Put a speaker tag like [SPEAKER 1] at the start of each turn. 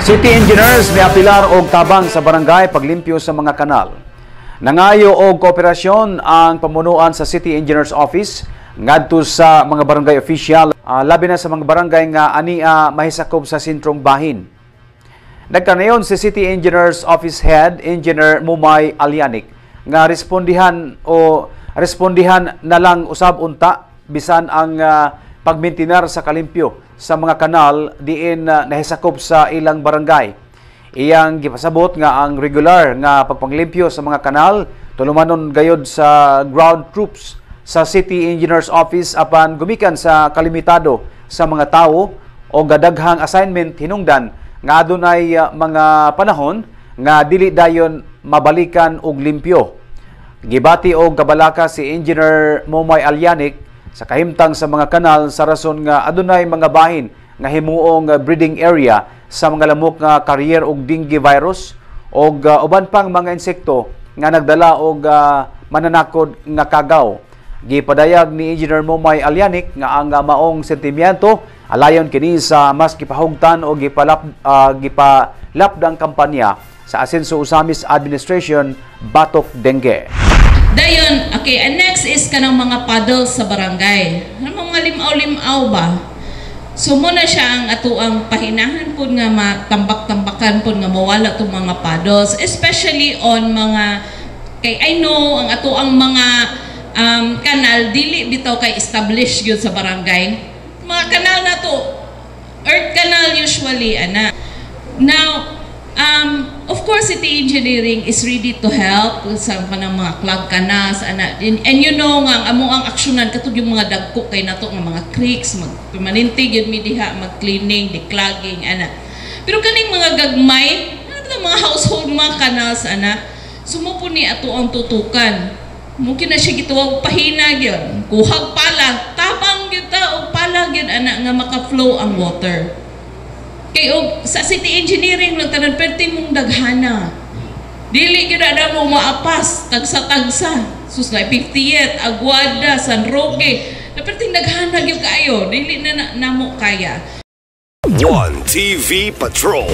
[SPEAKER 1] City engineers may apilar og tabang sa barangay paglimpyo sa mga kanal. Nangayo og kooperasyon ang pamunuan sa City Engineers Office ngadto sa mga barangay official, labi na sa mga barangay nga ania mahisakop sa sentrong bahin. Nagkanayon si City Engineers Office Head Engineer Mumay Alyanik nga respondihan na lang usab unta bisan ang pagmintinar sa kalimpyo sa mga kanal diin nahisakop sa ilang barangay. Iyang gipasabot nga ang regular nga pagpanglimpyo sa mga kanal tulumanon gayod sa ground troops sa City Engineers Office apan gumikan sa kalimitado sa mga tawo o gadaghang assignment hinungdan nga adunay mga panahon nga dili dayon mabalikan og limpyo. Gibati og kabalaka si Engineer Momay Alyanik sa kahimtang sa mga kanal sa rason nga adunay mga bahin nga himuong breeding area sa mga lamok nga carrier og dengue virus og uban pang mga insekto nga nagdala og mananakod nga kagaw. Gipadayag ni Engineer Momay Alyanik nga ang maong sentimiento alayon kini sa mas gipahugtan o gipalapdang kampanya sa Asenso Usamis Administration Batok Dengue.
[SPEAKER 2] Dayon, okay, and next is kanang mga paddles sa barangay. Mga limaw-limaw ba? So muna siya ang atuang pahinahan po nga matambak-tambakan po nga mawala itong mga paddles, especially on mga, kay I know, ang atuang mga kanal, dili bitaw kay establish yun sa barangay. Mga kanal na to, earth canal usually, ana. Now, of course, City Engineering is ready to help sa mga clog canals, ana. And you know nga, amo ang aksyonan katong yung mga dagko kay nato nga mga creeks, magpermanente yun mi diha, mag-cleaning, declogging, ana. Pero kaning mga gagmay, mga household mga canals, ana, sumupo ni ato ang tutukan. Mungkin na siya gituwag pahinag yun. Kuhag pala, tabang kita o pala yun, ana, nga maka-flow ang water. Kaya sa City Engineering lang tanan perti mong daghana. Dili gyud ada mo maapas tagsa-tagsa. Sus like 50th, Aguada, San Roque. Na perting daghana gyud kaayo, dili na namo kaya.
[SPEAKER 3] One TV Patrol.